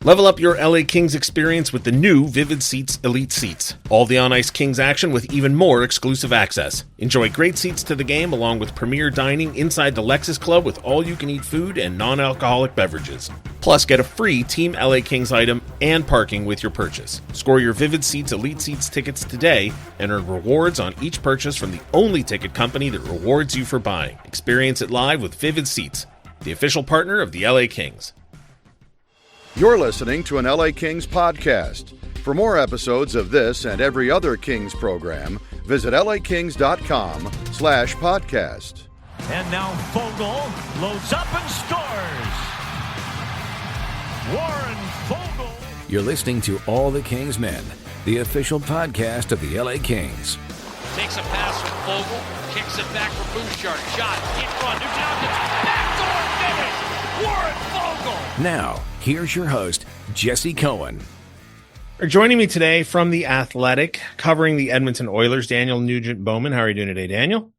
Level up your LA Kings experience with the new Vivid Seats Elite Seats. All the on-ice Kings action with even more exclusive access. Enjoy great seats to the game along with premier dining inside the Lexus Club with all-you-can-eat food and non-alcoholic beverages. Plus, get a free Team LA Kings item and parking with your purchase. Score your Vivid Seats Elite Seats tickets today and earn rewards on each purchase from the only ticket company that rewards you for buying. Experience it live with Vivid Seats, the official partner of the LA Kings. You're listening to an LA Kings podcast. For more episodes of this and every other Kings program, visit lakings.com/podcast. And now Foegele loads up and scores. Warren Feogele. You're listening to All the Kings Men, the official podcast of the LA Kings. Takes a pass from Foegele, kicks it back for Bouchard. Shot in front. Nugent-Bowman. Backdoor finish. Warren Feogele. Now, here's your host, Jesse Cohen. Joining me today from The Athletic, covering the Edmonton Oilers, Daniel Nugent-Bowman. How are you doing today, Daniel?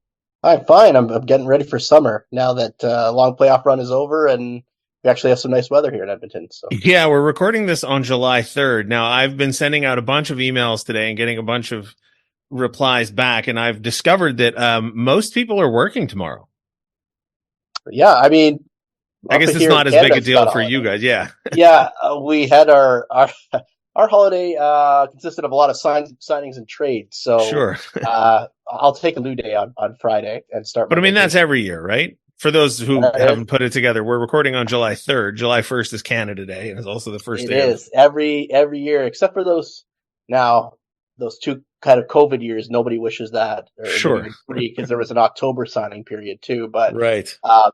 I'm fine. I'm getting ready for summer now that long playoff run is over and we actually have some nice weather here in Edmonton. So yeah, we're recording this on July 3rd. Now, I've been sending out a bunch of emails today and getting a bunch of replies back, and I've discovered that most people are working tomorrow. Yeah, I mean, I guess it's not as big a deal for you guys. Yeah. Yeah, we had our holiday consisted of a lot of signings and trades. So sure. I'll take a loo day on Friday and start. But I mean, that's every year, right? For those who haven't put it together, we're recording on July 3rd. July 1st is Canada Day, and it's also the first day. It is every year, except for those two kind of COVID years. Nobody wishes that. Sure. Because there was an October signing period too. But right.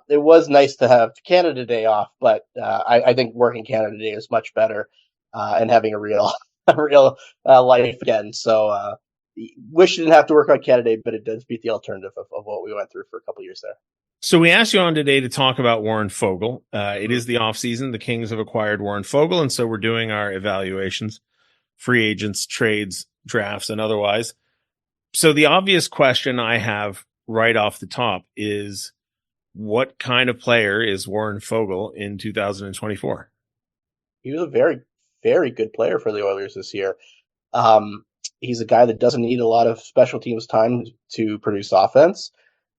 It was nice to have Canada Day off, but I think working Canada Day is much better and having a real life again. So wish you didn't have to work on Canada Day, but it does beat the alternative of what we went through for a couple of years there. So we asked you on today to talk about Warren Feogele. It is the offseason. The Kings have acquired Warren Feogele, and so we're doing our evaluations, free agents, trades, drafts, and otherwise. So the obvious question I have right off the top is, what kind of player is Warren Feogele in 2024? He was a very, very good player for the Oilers this year. He's a guy that doesn't need a lot of special teams time to produce offense.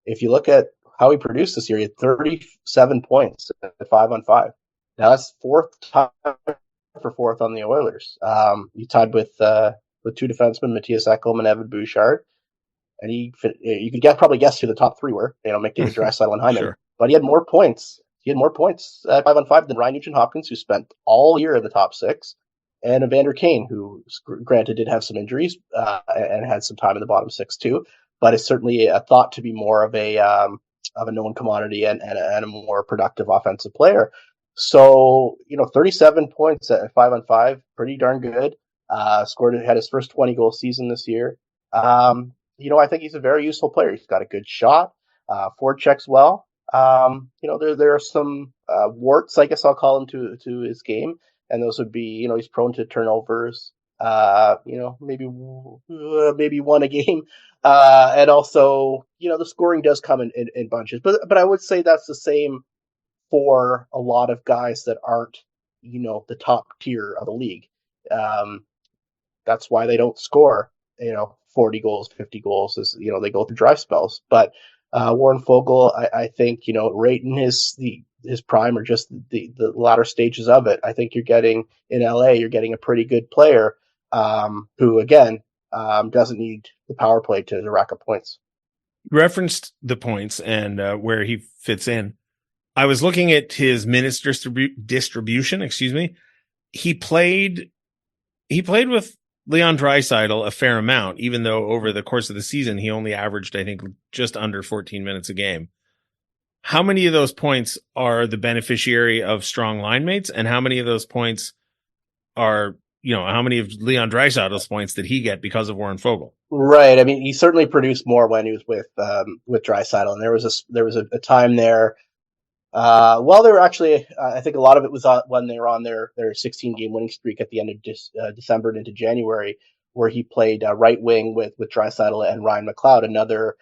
If you look at how he produced this year, he had 37 points at 5-on-5. Now that's fourth on the Oilers. He tied with two defensemen, Mattias Ekholm and Evan Bouchard. And you could probably guess who the top three were, McDavid, Draisaitl, and Hyman. Sure. But he had more points. He had more points at 5-on-5 than Ryan Nugent-Hopkins, who spent all year in the top six, and Evander Kane, who granted did have some injuries and had some time in the bottom six too, but is certainly thought to be more of a known commodity and a more productive offensive player. So 37 points at 5-on-5, pretty darn good. Had his first 20-goal season this year. I think he's a very useful player. He's got a good shot. Forward checks well. There are some warts, I guess I'll call them, to his game, and those would be, he's prone to turnovers. Maybe one a game, and also, the scoring does come in bunches. But I would say that's the same for a lot of guys that aren't, the top tier of the league. That's why they don't score, 40 goals, 50 goals, is, they go through dry spells. But Warren Feogele, I think, right in his prime or just the latter stages of it, I think you're getting in LA, you're getting a pretty good player who, again, doesn't need the power play to rack up points. You referenced the points and where he fits in. I was looking at his minutes distribution. Excuse me. He played with Leon Draisaitl a fair amount, even though over the course of the season, he only averaged, I think, just under 14 minutes a game. How many of those points are the beneficiary of strong line mates, and how many of those points are, how many of Leon Draisaitl's points did he get because of Warren Feogele? Right. I mean, he certainly produced more when he was with Draisaitl, and there was a time there. They were actually, I think a lot of it was when they were on their 16-game winning streak at the end of December and into January, where he played right wing with Draisaitl and Ryan McLeod, another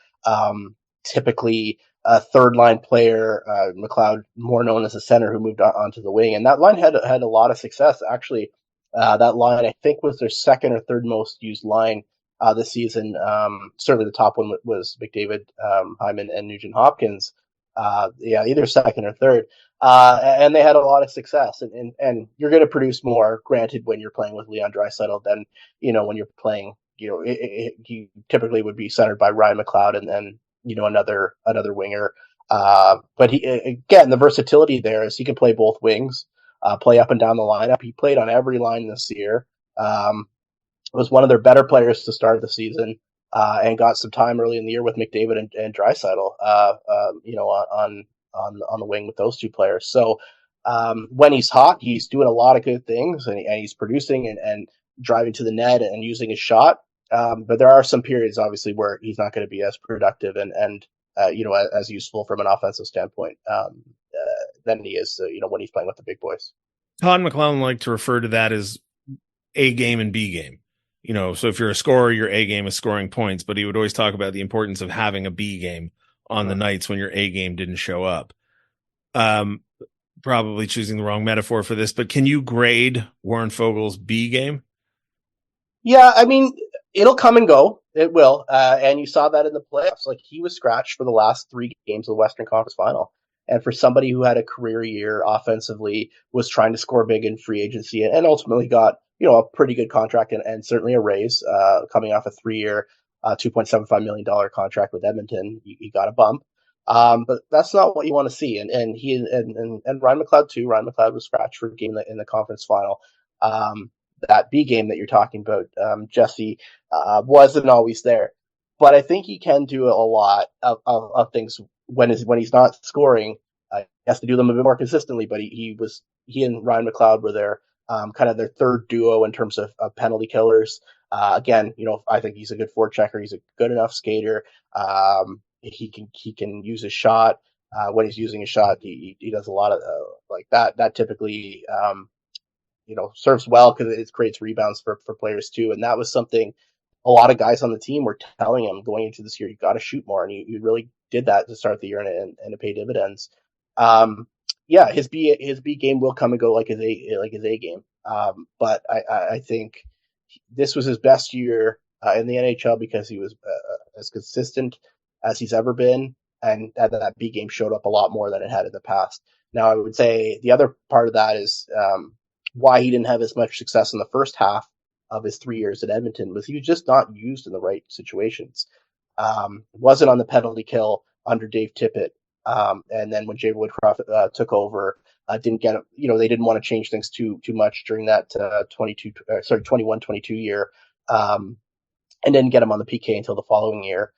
typically a third line player, McLeod, more known as a center, who moved onto the wing, and that line had a lot of success. Actually, that line I think was their second or third most used line this season. Certainly, the top one was McDavid, Hyman, and Nugent Hopkins. Either second or third. And they had a lot of success, and you're going to produce more, granted, when you're playing with Leon Draisaitl than, when you're playing, he typically would be centered by Ryan McLeod and then, another winger. But again, the versatility there is he can play both wings, play up and down the lineup. He played on every line this year. Was one of their better players to start the season. And got some time early in the year with McDavid and Draisaitl, on the wing with those two players. So when he's hot, he's doing a lot of good things, and he's producing and driving to the net and using his shot. But there are some periods, obviously, where he's not going to be as productive and as useful from an offensive standpoint than he is, when he's playing with the big boys. Todd McClellan liked to refer to that as A game and B game. So if you're a scorer, your A game is scoring points, but he would always talk about the importance of having a B game on the nights when your A game didn't show up. Probably choosing the wrong metaphor for this, but can you grade Warren Feogele's B game? Yeah, I mean, it'll come and go. It will. And you saw that in the playoffs. Like, he was scratched for the last 3 games of the Western Conference Final. And for somebody who had a career year offensively, was trying to score big in free agency and ultimately got, a pretty good contract and certainly a raise, coming off a 3-year, $2.75 million contract with Edmonton. He got a bump. But that's not what you want to see. And he and Ryan McLeod too. Ryan McLeod was scratched for a game in the conference final. That B game that you're talking about, Jesse, wasn't always there. But I think he can do a lot of things when he's not scoring. He has to do them a bit more consistently, but he and Ryan McLeod were there. Kind of their third duo in terms of penalty killers. Again, I think he's a good forechecker. He's a good enough skater. He can use his shot. When he's using a shot, he does a lot of like that. That typically, serves well because it creates rebounds for players too. And that was something a lot of guys on the team were telling him going into this year. You got to shoot more, and you really did that to start the year, and it paid dividends. His B game will come and go like his A game. But I think this was his best year in the NHL because he was as consistent as he's ever been, and that B game showed up a lot more than it had in the past. Now, I would say the other part of that is why he didn't have as much success in the first half of his 3 years at Edmonton was he was just not used in the right situations. Wasn't on the penalty kill under Dave Tippett. And then when Jay Woodcroft took over, didn't get they didn't want to change things too much during that 21-22 year, and didn't get him on the PK until the following year.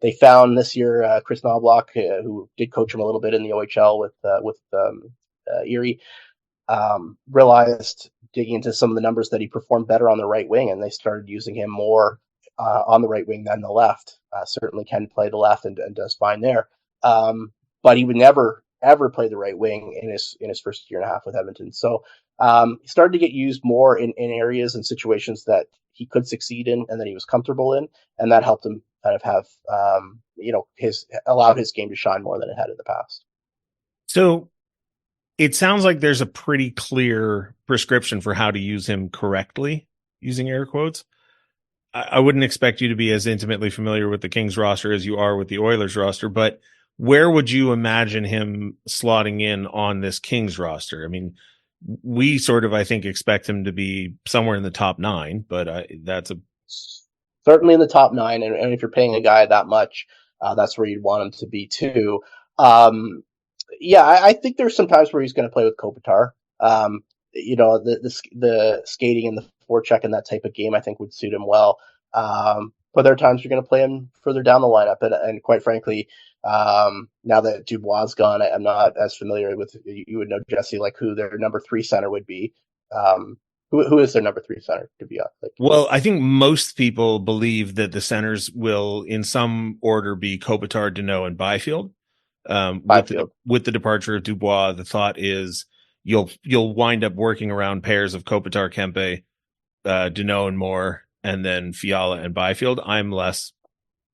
They found this year Chris Knobloch, who did coach him a little bit in the OHL with Erie, realized digging into some of the numbers that he performed better on the right wing, and they started using him more on the right wing than the left. Certainly can play the left and does fine there. But he would never ever play the right wing in his first year and a half with Edmonton. So he started to get used more in areas and situations that he could succeed in and that he was comfortable in, and that helped him kind of have allowed his game to shine more than it had in the past. So it sounds like there's a pretty clear prescription for how to use him correctly, using air quotes. I wouldn't expect you to be as intimately familiar with the Kings roster as you are with the Oilers roster, but where would you imagine him slotting in on this Kings roster? I mean, we sort of, I think, expect him to be somewhere in the top 9, but that's certainly in the top 9. And if you're paying a guy that much, that's where you'd want him to be too. I think there's some times where he's going to play with Kopitar. The skating and the forecheck and that type of game, I think, would suit him well. But there are times you're going to play him further down the lineup. And quite frankly, now that Dubois' gone, I'm not as familiar with, you would know, Jesse, like who their number 3 center would be. Who is their number 3 center to be honest? Well, I think most people believe that the centers will, in some order, be Kopitar, Deneau, and Byfield. With the departure of Dubois, the thought is you'll wind up working around pairs of Kopitar, Kempe, Deneau, and Moore, and then Fiala and Byfield. I'm less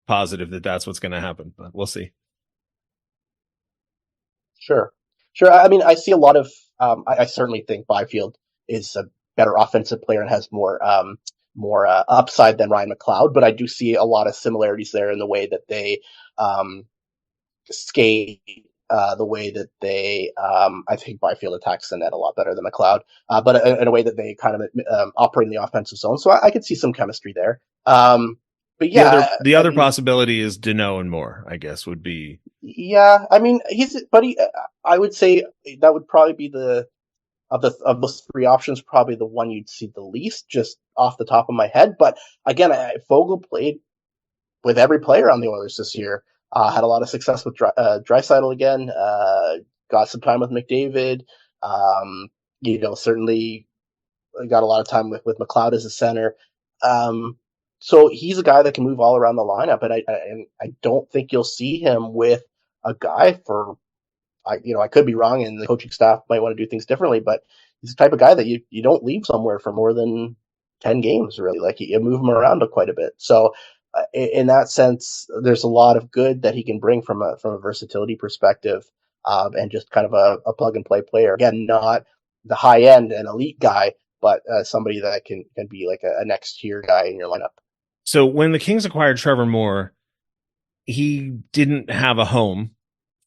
positive that that's what's going to happen, but we'll see. Sure. Sure. I mean, I see a lot of, I certainly think Byfield is a better offensive player and has more upside than Ryan McLeod, but I do see a lot of similarities there in the way that they, skate, the way that they, I think Byfield attacks the net a lot better than McLeod, but in a way that they kind of operate in the offensive zone. So I could see some chemistry there. But yeah, The I other mean, possibility is Deneau and Moore, I guess, would be. yeah, I mean, I would say that would probably be of those three options, probably the one you'd see the least, just off the top of my head. But again, Foegele played with every player on the Oilers this year. Had a lot of success with Draisaitl again. Got some time with McDavid. Certainly got a lot of time with McLeod as a center. So he's a guy that can move all around the lineup, and I don't think you'll see him with a guy for. I could be wrong, and the coaching staff might want to do things differently, but he's the type of guy that you don't leave somewhere for more than 10 games, really. Like, you move him around quite a bit. So in that sense, there's a lot of good that he can bring from a versatility perspective, and just kind of a plug and play player. Again, not the high end and elite guy, but somebody that can be like a next tier guy in your lineup. So when the Kings acquired Trevor Moore, he didn't have a home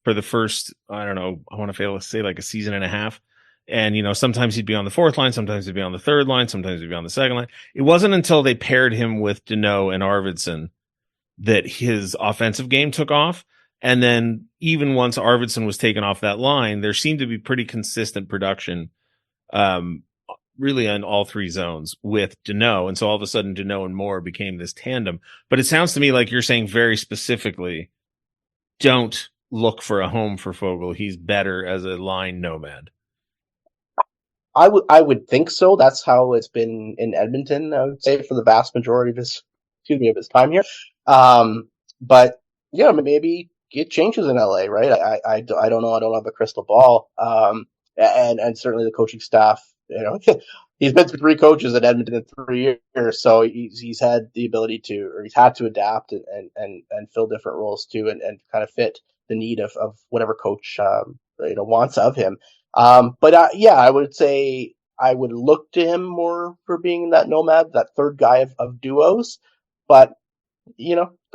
for the first, I don't know, I want to say like a season and a half. And, sometimes he'd be on the fourth line, sometimes he'd be on the third line, sometimes he'd be on the second line. It wasn't until they paired him with Deneau and Arvidsson that his offensive game took off. And then even once Arvidsson was taken off that line, there seemed to be pretty consistent production, really on all three zones with Deneau. And so all of a sudden, Deneau and Moore became this tandem. But it sounds to me like you're saying very specifically, don't look for a home for Foegele. He's better as a line nomad. I would think so. That's how it's been in Edmonton, I would say, for the vast majority of his time here. But yeah, maybe it changes in LA, right? I don't know. I don't have a crystal ball. And certainly the coaching staff, he's been through three coaches at Edmonton in 3 years, so he's had the ability to, or he's had to adapt and fill different roles too, and kind of fit the need of whatever coach wants of him. But yeah, I would say I would look to him more for being that nomad, that third guy of duos. But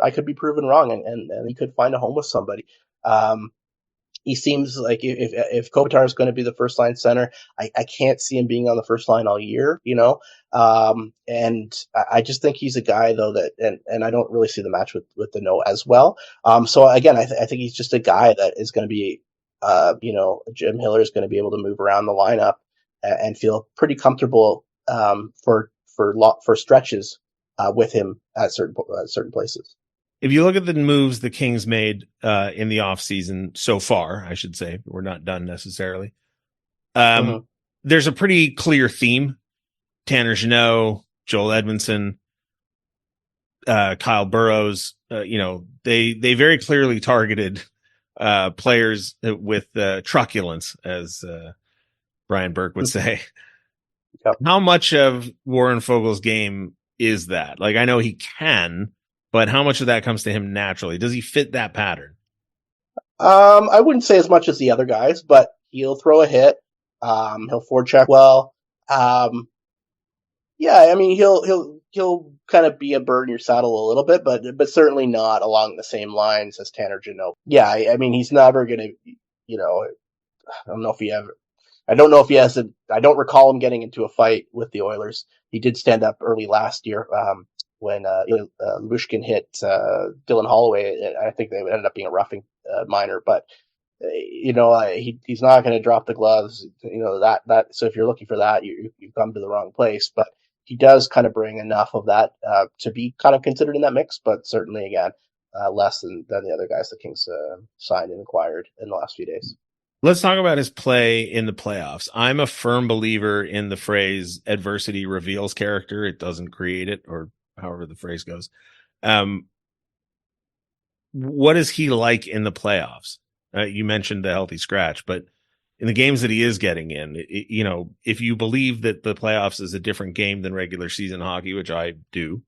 I could be proven wrong, and he could find a home with somebody. He seems like if Kopitar is going to be the first line center, I can't see him being on the first line all year, and I just think he's a guy though that, and I don't really see the match with Deneau as well. So again, I think he's just a guy that is going to be, Jim Hiller is going to be able to move around the lineup and feel pretty comfortable, for stretches, with him at certain places. If you look at the moves the Kings made in the offseason so far, I should say, we're not done necessarily. There's a pretty clear theme. Tanner Jeannot, Joel Edmondson, Kyle Burrows, they very clearly targeted players with truculence, as Brian Burke would say. Yep. How much of Warren Foegele's game is that? Like, I know he can, but how much of that comes to him naturally? Does he fit that pattern? I wouldn't say as much as the other guys, but he'll throw a hit. He'll forecheck well. Yeah, I mean, he'll kind of be a bird in your saddle a little bit, but certainly not along the same lines as Tanner Jeannot. Yeah, I mean, he's never going to, I don't know if he has I don't recall him getting into a fight with the Oilers. He did stand up early last year, when Lushkin hit Dylan Holloway. I think they ended up being a roughing minor, but he's not going to drop the gloves. So if you're looking for that, you've come to the wrong place. But he does kind of bring enough of that to be kind of considered in that mix, but certainly again less than the other guys the Kings signed and acquired in the last few days. Let's talk about his play in the playoffs. I'm a firm believer in the phrase adversity reveals character. It doesn't create it, or however the phrase goes. What is he like in the playoffs? You mentioned the healthy scratch, but in the games that he is getting in, if you believe that the playoffs is a different game than regular season hockey, which I do,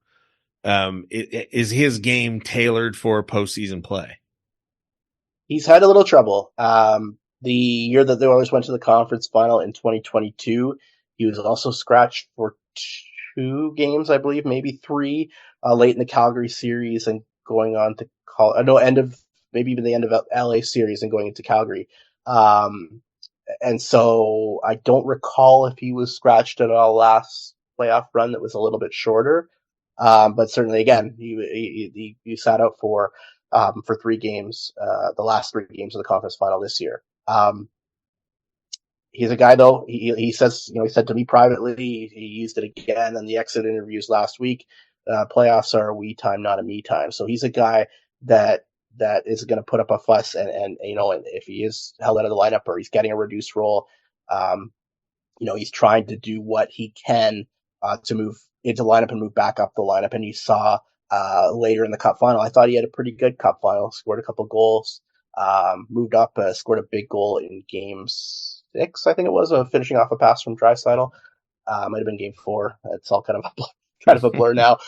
is his game tailored for postseason play? He's had a little trouble. The year that the Oilers went to the conference final in 2022, he was also scratched for 2 games, I believe, maybe 3, late in the Calgary series and going on to maybe even the end of LA series and going into Calgary. And so I don't recall if he was scratched at our last playoff run that was a little bit shorter. But certainly, again, he sat out for 3 games, the last 3 games of the conference final this year. He's a guy, though. He says, he said to me privately, he used it again in the exit interviews last week. Playoffs are a we time, not a me time. So he's a guy that is going to put up a fuss, and if he is held out of the lineup or he's getting a reduced role, he's trying to do what he can to move into the lineup and move back up the lineup. And you saw later in the Cup final, I thought he had a pretty good Cup final. Scored a couple goals, moved up, scored a big goal in Game 6, I think it was, finishing off a pass from Draisaitl. Might have been Game 4. It's all kind of a blur now.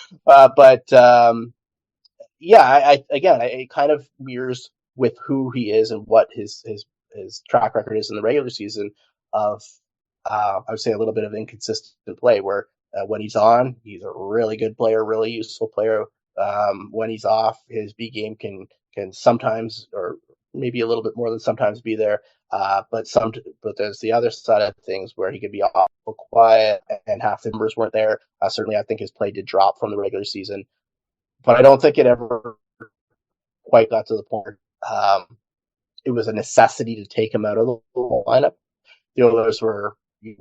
It kind of mirrors with who he is and what his track record is in the regular season of, I would say, a little bit of inconsistent play where when he's on, he's a really good player, really useful player. When he's off, his B game can sometimes, or maybe a little bit more than sometimes, be there. But there's the other side of things where he could be awful quiet and half the numbers weren't there. Certainly, I think his play did drop from the regular season, but I don't think it ever quite got to the point it was a necessity to take him out of the lineup. The Oilers were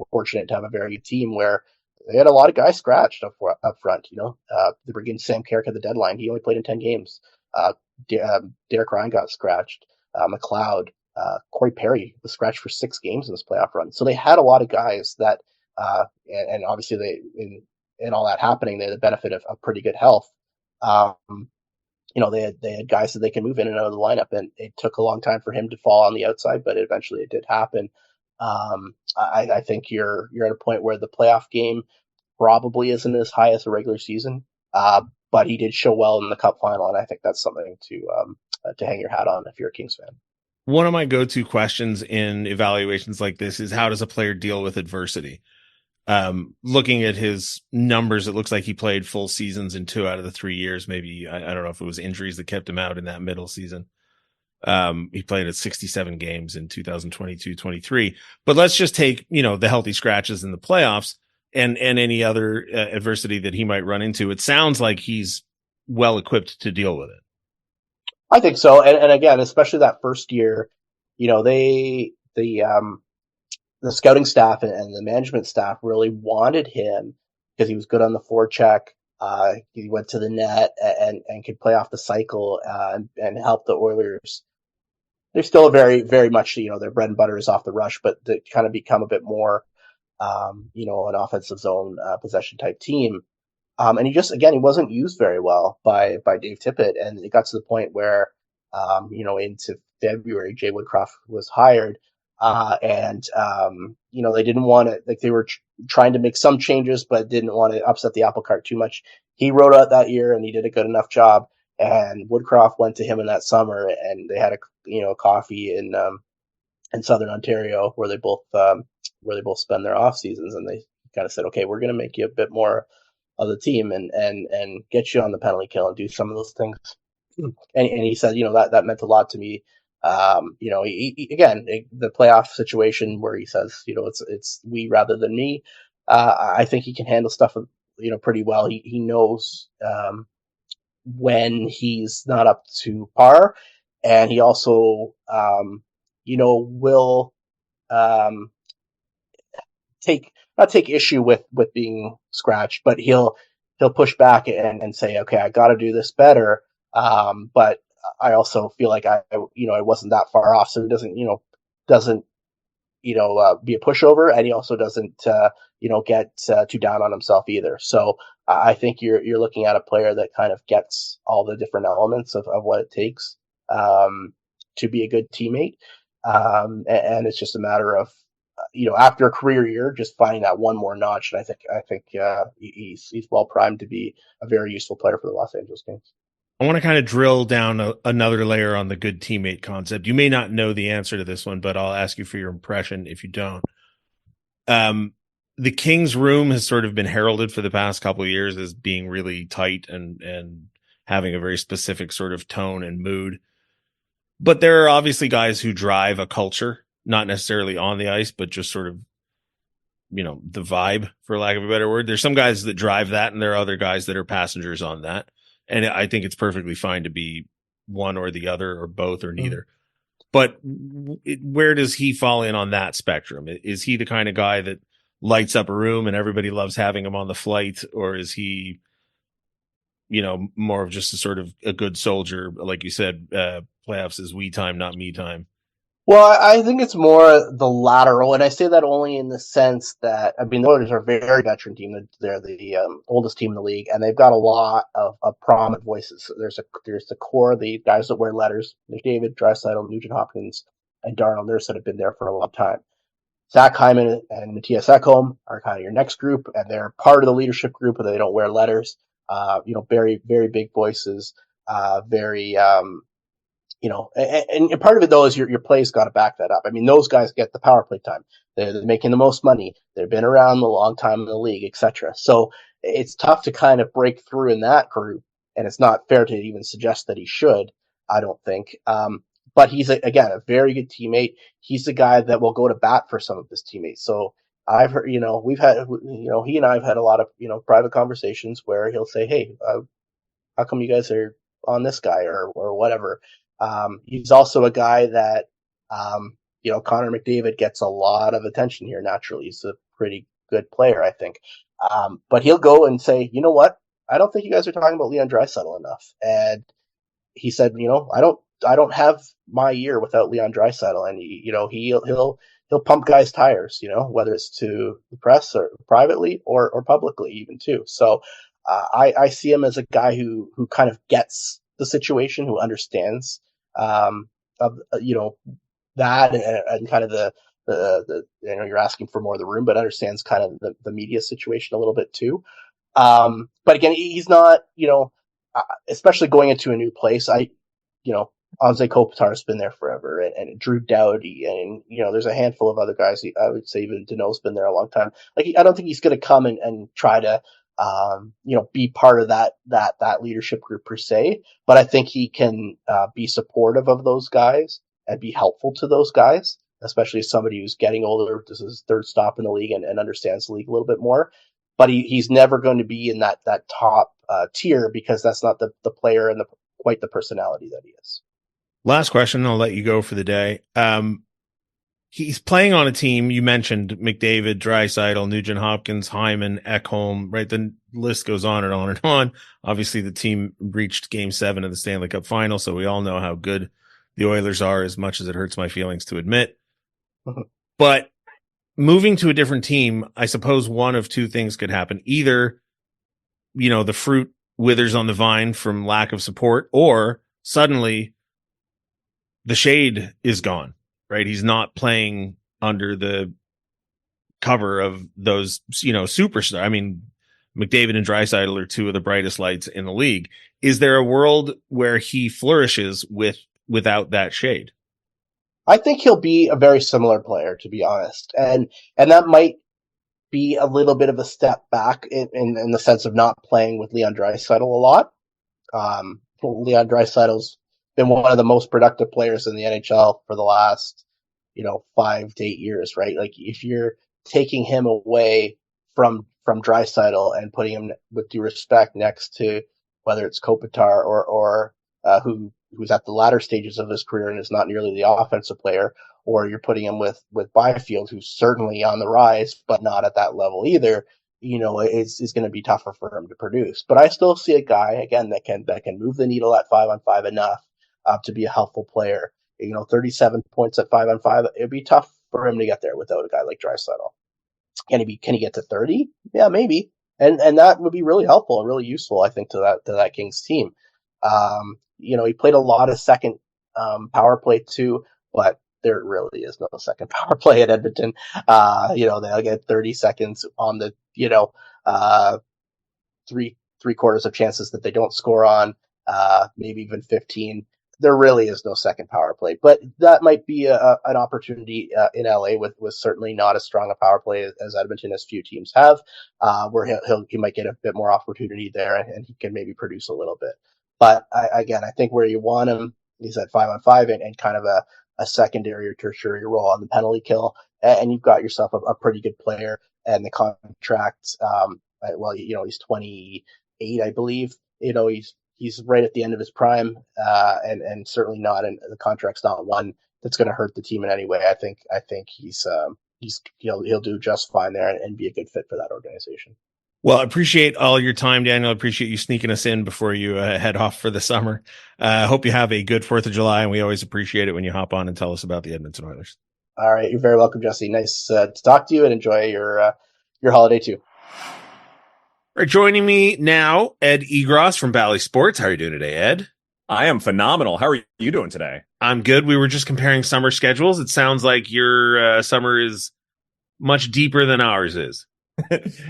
fortunate to have a very good team where they had a lot of guys scratched up front. They bring in Sam Carrick at the deadline. He only played in 10 games. Derek Ryan got scratched. McLeod, Corey Perry was scratched for 6 games in this playoff run. So they had a lot of guys that, and obviously in all that happening, they had the benefit of pretty good health. They had guys that they can move in and out of the lineup, and it took a long time for him to fall on the outside, but eventually it did happen. I think you're at a point where the playoff game probably isn't as high as the regular season, but he did show well in the Cup final, and I think that's something to hang your hat on if you're a Kings fan. One of my go-to questions in evaluations like this is, how does a player deal with adversity? Looking at his numbers, it looks like he played full seasons in 2 out of the 3 years. Maybe, I don't know if it was injuries that kept him out in that middle season. He played at 67 games in 2022-23, but let's just take, the healthy scratches in the playoffs and any other adversity that he might run into. It sounds like he's well equipped to deal with it. I think so. And again, especially that first year, the scouting staff and the management staff really wanted him because he was good on the forecheck. He went to the net and could play off the cycle and help the Oilers. They're still very, very much, their bread and butter is off the rush, but they kind of become a bit more, an offensive zone possession type team. And he wasn't used very well by Dave Tippett. And it got to the point where, into February, Jay Woodcroft was hired. They didn't want to, they were trying to make some changes, but didn't want to upset the apple cart too much. He rode out that year and he did a good enough job. And Woodcroft went to him in that summer, and they had a coffee in Southern Ontario where they both spend their off seasons. And they kind of said, okay, we're going to make you a bit more of the team and get you on the penalty kill and do some of those things. And he said, that meant a lot to me. The playoff situation where he says, it's we rather than me. I think he can handle stuff, pretty well. He knows, when he's not up to par, and he also, will, not take issue with being scratched, but he'll push back and say, okay, I got to do this better. But I also feel like I wasn't that far off, so he doesn't be a pushover, and he also doesn't get too down on himself either. So I think you're looking at a player that kind of gets all the different elements of what it takes to be a good teammate, and it's just a matter of after a career year, just finding that one more notch. And I think he's well primed to be a very useful player for the Los Angeles Kings. I want to kind of drill down another layer on the good teammate concept. You may not know the answer to this one, but I'll ask you for your impression if you don't. The Kings room has sort of been heralded for the past couple of years as being really tight and having a very specific sort of tone and mood. But there are obviously guys who drive a culture, not necessarily on the ice, but just sort of, the vibe, for lack of a better word. There's some guys that drive that, and there are other guys that are passengers on that. And I think it's perfectly fine to be one or the other or both or neither. But where does he fall in on that spectrum? Is he the kind of guy that lights up a room and everybody loves having him on the flight? Or is he, more of just a sort of a good soldier? Like you said, playoffs is we time, not me time. Well, I think it's more the lateral, and I say that only in the sense that, the Oilers are a very veteran team. They're the oldest team in the league, and they've got a lot of prominent voices. There's the core, the guys that wear letters. There's David, Draisaitl, Nugent Hopkins, and Darnell Nurse that have been there for a long time. Zach Hyman and Matthias Ekholm are kind of your next group, and they're part of the leadership group, but they don't wear letters. Very, very big voices, very... and part of it though is your play's got to back that up. Those guys get the power play time. They're making the most money. They've been around a long time in the league, etc. So it's tough to kind of break through in that group, and it's not fair to even suggest that he should. I don't think. But he's again a very good teammate. He's the guy that will go to bat for some of his teammates. So I've heard, we've had, he and I have had a lot of private conversations where he'll say, "Hey, how come you guys are on this guy or whatever." He's also a guy that, Connor McDavid gets a lot of attention here naturally. He's a pretty good player, I think. But he'll go and say, "You know what? I don't think you guys are talking about Leon Draisaitl enough." And he said, I don't have my year without Leon Draisaitl. And he'll pump guys' tires, whether it's to the press or privately or publicly even too. So, I see him as a guy who kind of gets the situation, who understands that and kind of the you're asking for more of the room, but understands kind of the media situation a little bit too. But again, he's not, especially going into a new place. Anze Kopitar's been there forever, and Drew Doughty, and there's a handful of other guys. I would say even Deneau's been there a long time. I don't think he's going to come and try to be part of that leadership group per se, but I think he can be supportive of those guys and be helpful to those guys, especially as somebody who's getting older. This is his third stop in the league and understands the league a little bit more. But he's never going to be in that top tier, because that's not the player and quite the personality that he is. Last question, I'll let you go for the day. He's playing on a team. You mentioned McDavid, Draisaitl, Nugent Hopkins, Hyman, Ekholm, right? The list goes on and on and on. Obviously, the team reached Game 7 of the Stanley Cup Final, so we all know how good the Oilers are, as much as it hurts my feelings to admit. But moving to a different team, I suppose one of two things could happen. Either, the fruit withers on the vine from lack of support, or suddenly the shade is gone. Right, he's not playing under the cover of those, superstars. McDavid and Draisaitl are two of the brightest lights in the league. Is there a world where he flourishes without that shade? I think he'll be a very similar player, to be honest, and that might be a little bit of a step back in the sense of not playing with Leon Draisaitl a lot. Leon Draisaitl's been one of the most productive players in the NHL for the last, 5 to 8 years, right? Like, if you're taking him away from Draisaitl and putting him, with due respect, next to whether it's Kopitar or who's at the latter stages of his career and is not nearly the offensive player, or you're putting him with Byfield, who's certainly on the rise, but not at that level either, it's going to be tougher for him to produce. But I still see a guy, again, that can move the needle at 5-on-5 enough to be a helpful player. 37 points at 5-on-5. It'd be tough for him to get there without a guy like Draisaitl. Can he get to 30? Yeah, maybe. And that would be really helpful and really useful, I think, to that Kings team. He played a lot of second power play too, but there really is no second power play at Edmonton. They'll get 30 seconds on the, three quarters of chances that they don't score on. maybe even 15. There really is no second power play, but that might be an opportunity in LA with certainly not as strong a power play as Edmonton, as few teams have, where he might get a bit more opportunity there, and he can maybe produce a little bit. But I think where you want him is at 5-on-5 and kind of a secondary or tertiary role on the penalty kill, and you've got yourself a pretty good player. And the contract, he's 28, I believe. He's right at the end of his prime, and certainly not. And the contract's not one that's going to hurt the team in any way. I think he'll do just fine there and be a good fit for that organization. Well, I appreciate all your time, Daniel. I appreciate you sneaking us in before you head off for the summer. I hope you have a good 4th of July, and we always appreciate it when you hop on and tell us about the Edmonton Oilers. All right, you're very welcome, Jesse. Nice to talk to you, and enjoy your holiday too. All right, joining me now, Ed Egros from Bally Sports. How are you doing today, Ed? I am phenomenal. How are you doing today? I'm good. We were just comparing summer schedules. It sounds like your summer is much deeper than ours is.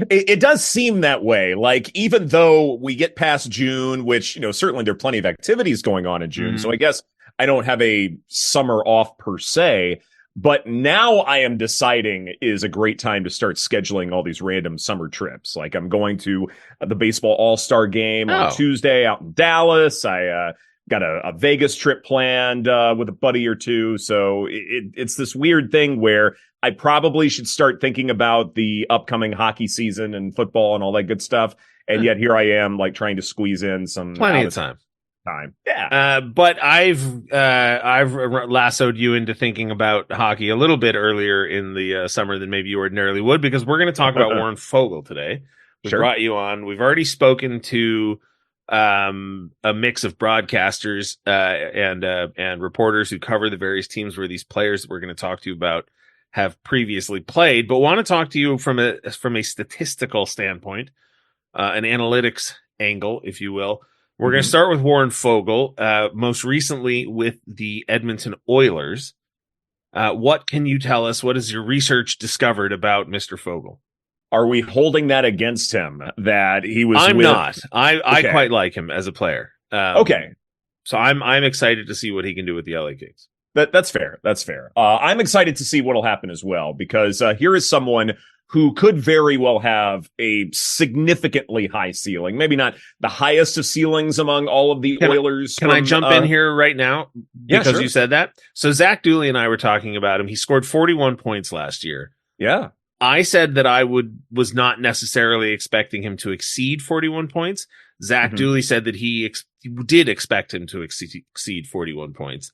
It does seem that way. Like, even though we get past June, which, certainly there are plenty of activities going on in June. So I guess I don't have a summer off per se. But now I am deciding is a great time to start scheduling all these random summer trips. Like, I'm going to the baseball all-star game on Tuesday out in Dallas. I got a Vegas trip planned with a buddy or two. So it's this weird thing where I probably should start thinking about the upcoming hockey season and football and all that good stuff. And yet here I am, like, trying to squeeze in some plenty of time. Yeah. But I've lassoed you into thinking about hockey a little bit earlier in the summer than maybe you ordinarily would, because we're going to talk about Warren Feogele today. We brought you on. We've already spoken to a mix of broadcasters and reporters who cover the various teams where these players that we're going to talk to you about have previously played, but want to talk to you from a statistical standpoint, an analytics angle, if you will. We're going to start with Warren Feogele, most recently with the Edmonton Oilers. What can you tell us? What has your research discovered about Mr. Feogele? Are we holding that against him that he was? I'm not. I quite like him as a player. Okay. So I'm excited to see what he can do with the LA Kings. That's fair. That's fair. I'm excited to see what will happen as well, because here is someone who could very well have a significantly high ceiling. Maybe not the highest of ceilings among all of the Oilers. Can I jump in here right now? Because yeah, sure. You said that. So Zach Dooley and I were talking about him. He scored 41 points last year. Yeah. I said that I was not necessarily expecting him to exceed 41 points. Zach Dooley said that he did expect him to exceed 41 points.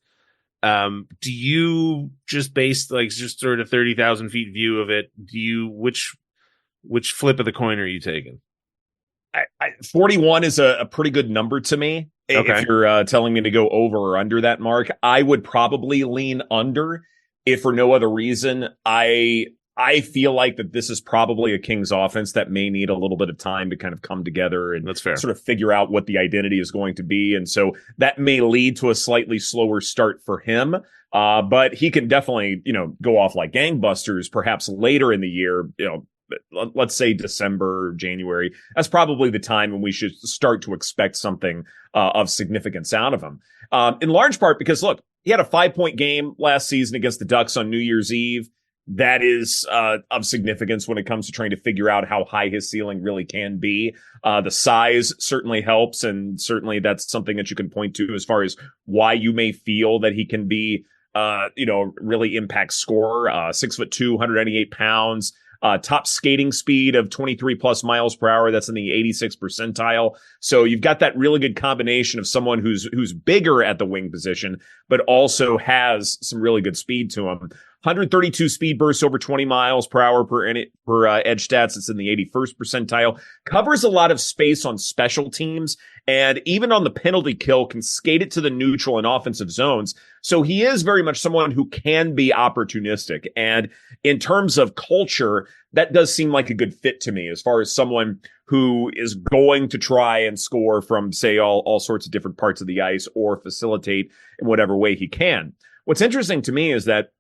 Do you just based just sort of 30,000 feet view of it? Which flip of the coin are you taking? 41 is a pretty good number to me. Okay. If you're telling me to go over or under that mark, I would probably lean under, if for no other reason. I feel like that this is probably a Kings offense that may need a little bit of time to kind of come together and that's fair. Sort of figure out what the identity is going to be. And so that may lead to a slightly slower start for him. But he can definitely, go off like gangbusters, perhaps later in the year, let's say December, January. That's probably the time when we should start to expect something of significance out of him. In large part because, look, he had a 5-point game last season against the Ducks on New Year's Eve. That is of significance when it comes to trying to figure out how high his ceiling really can be. The size certainly helps, and certainly that's something that you can point to as far as why you may feel that he can be, really impact scorer. 6'2", 198 pounds. Top skating speed of 23 plus miles per hour. That's in the 86th percentile. So you've got that really good combination of someone who's bigger at the wing position, but also has some really good speed to him. 132 speed bursts over 20 miles per hour per edge stats. It's in the 81st percentile. Covers a lot of space on special teams, and even on the penalty kill can skate it to the neutral and offensive zones. So he is very much someone who can be opportunistic. And in terms of culture, that does seem like a good fit to me as far as someone who is going to try and score from, say, all sorts of different parts of the ice or facilitate in whatever way he can. What's interesting to me is that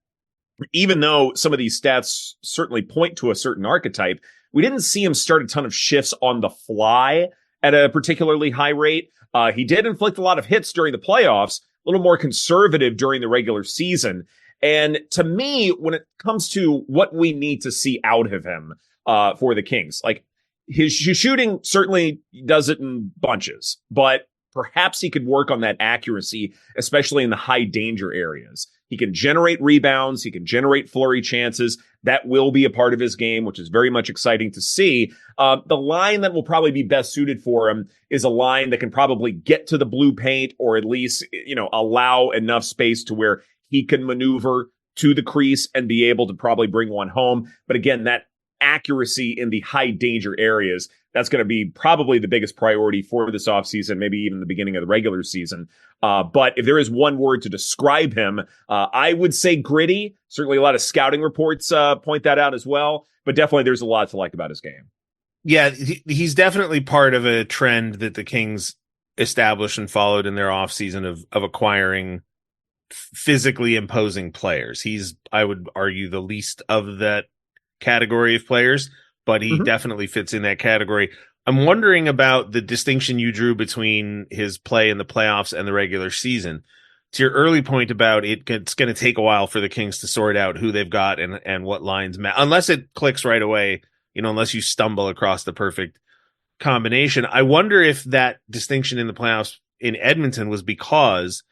even though some of these stats certainly point to a certain archetype, we didn't see him start a ton of shifts on the fly at a particularly high rate. He did inflict a lot of hits during the playoffs, a little more conservative during the regular season. And to me, when it comes to what we need to see out of him for the Kings, like his shooting certainly does it in bunches, but perhaps he could work on that accuracy, especially in the high danger areas. He can generate rebounds. He can generate flurry chances. That will be a part of his game, which is very much exciting to see. The line that will probably be best suited for him is a line that can probably get to the blue paint, or at least, allow enough space to where he can maneuver to the crease and be able to probably bring one home. But again, that accuracy in the high danger areas, that's going to be probably the biggest priority for this offseason, maybe even the beginning of the regular season. But if there is one word to describe him, I would say gritty. Certainly a lot of scouting reports point that out as well. But definitely there's a lot to like about his game. Yeah, he's definitely part of a trend that the Kings established and followed in their offseason of acquiring physically imposing players. He's, I would argue, the least of that category of players, but he definitely fits in that category. I'm wondering about the distinction you drew between his play in the playoffs and the regular season. To your early point about it's going to take a while for the Kings to sort out who they've got and what lines match, unless it clicks right away, unless you stumble across the perfect combination. I wonder if that distinction in the playoffs in Edmonton was because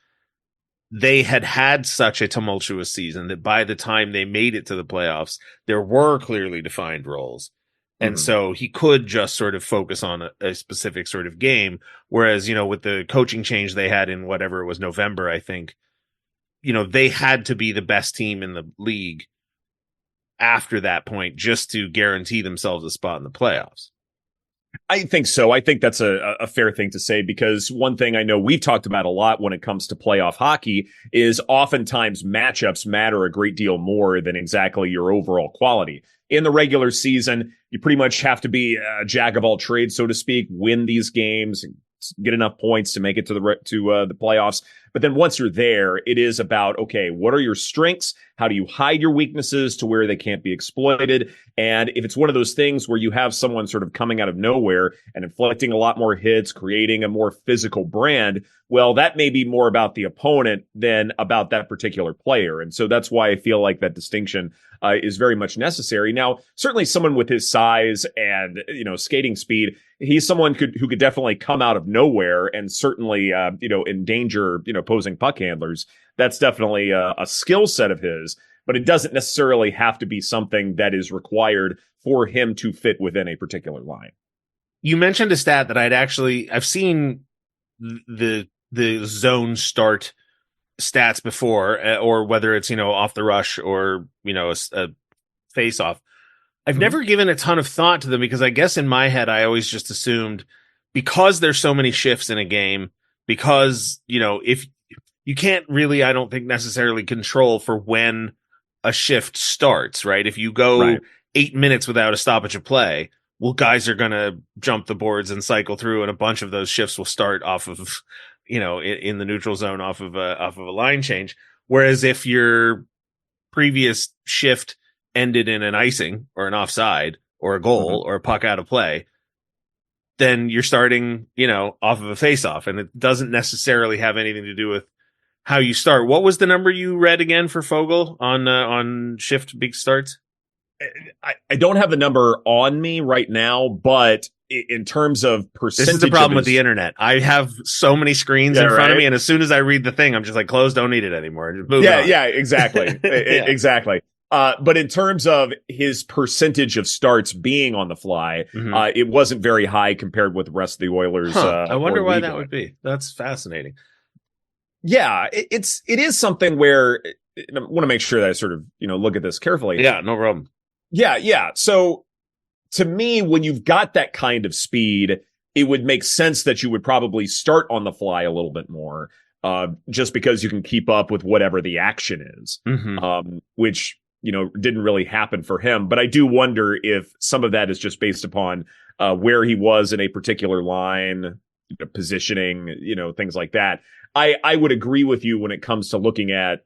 they had such a tumultuous season that by the time they made it to the playoffs, there were clearly defined roles. And so he could just sort of focus on a specific sort of game. Whereas, with the coaching change they had in whatever it was, November, I think, they had to be the best team in the league after that point just to guarantee themselves a spot in the playoffs. I think so. I think that's a fair thing to say, because one thing I know we've talked about a lot when it comes to playoff hockey is oftentimes matchups matter a great deal more than exactly your overall quality. In the regular season, you pretty much have to be a jack of all trades, so to speak, win these games, get enough points to make it to the playoffs. But then once you're there, it is about, okay, what are your strengths? How do you hide your weaknesses to where they can't be exploited? And if it's one of those things where you have someone sort of coming out of nowhere and inflicting a lot more hits, creating a more physical brand, well, that may be more about the opponent than about that particular player. And so that's why I feel like that distinction is very much necessary. Now, certainly someone with his size and, skating speed, he's someone who could definitely come out of nowhere and certainly, endanger, opposing puck handlers. That's definitely a skill set of his, but it doesn't necessarily have to be something that is required for him to fit within a particular line. You mentioned a stat that I've seen the zone start stats before, or whether it's, off the rush or, a face off. I've never given a ton of thought to them because I guess in my head, I always just assumed because there's so many shifts in a game, because, if you can't really, I don't think necessarily control for when a shift starts, right? If you go 8 minutes without a stoppage of play, well, guys are going to jump the boards and cycle through, and a bunch of those shifts will start off of, in the neutral zone off of a line change. Whereas if your previous shift ended in an icing or an offside or a goal or a puck out of play, then you're starting, off of a face-off, and it doesn't necessarily have anything to do with how you start. What was the number you read again for Foegele on shift big starts? I don't have the number on me right now, but in terms of percentage, this is the problem with the internet. I have so many screens in front of me, and as soon as I read the thing, I'm just like, close, don't need it anymore. Just move on. Yeah, exactly. Exactly. But in terms of his percentage of starts being on the fly, it wasn't very high compared with the rest of the Oilers. I wonder why that would be. That's fascinating. Yeah, it is something where I want to make sure that I sort of, look at this carefully. Yeah, no problem. Yeah. So to me, when you've got that kind of speed, it would make sense that you would probably start on the fly a little bit more, just because you can keep up with whatever the action is, which, didn't really happen for him. But I do wonder if some of that is just based upon where he was in a particular line, positioning, things like that. I would agree with you when it comes to looking at,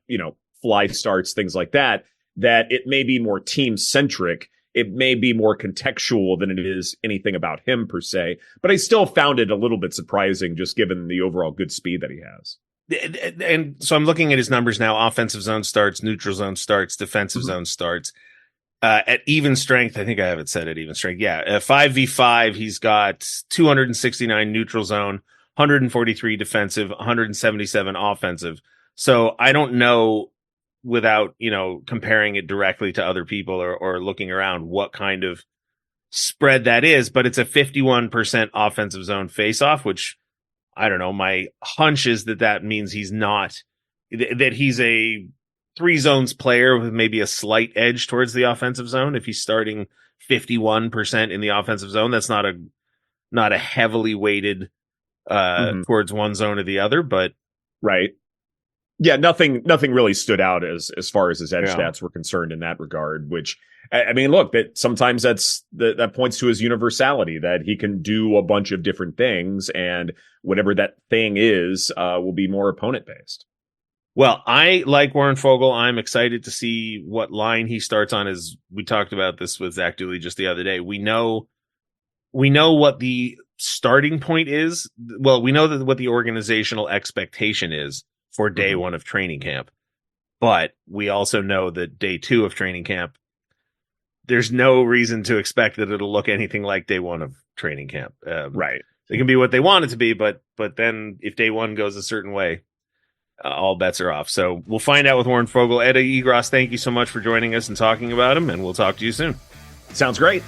fly starts, things like that it may be more team centric it may be more contextual than it is anything about him per se. But I still found it a little bit surprising, just given the overall good speed that he has. And so I'm looking at his numbers now: offensive zone starts, neutral zone starts, defensive zone starts. At even strength, I think I have it set at even strength. Yeah, 5v5, he's got 269 neutral zone, 143 defensive, 177 offensive. So I don't know, without, comparing it directly to other people or looking around, what kind of spread that is, but it's a 51% offensive zone face-off, which, I don't know, my hunch is that means he's not, that he's a 3 zones player with maybe a slight edge towards the offensive zone. If he's starting 51% in the offensive zone, that's not a heavily weighted towards one zone or the other, but right. Yeah, nothing really stood out as far as his edge stats were concerned in that regard, which, I mean, look, that sometimes that points to his universality, that he can do a bunch of different things, and whatever that thing is will be more opponent based. Well, I like Warren Feogele. I'm excited to see what line he starts on. As we talked about this with Zach Dooley just the other day, we know what the starting point is. Well, we know what the organizational expectation is for day one of training camp, but we also know that day 2 of training camp, there's no reason to expect that it'll look anything like day 1 of training camp. Right. It can be what they want it to be, but then if day 1 goes a certain way, all bets are off. So we'll find out with Warren Feogele. Ed Egros, thank you so much for joining us and talking about him, and we'll talk to you soon. Sounds great.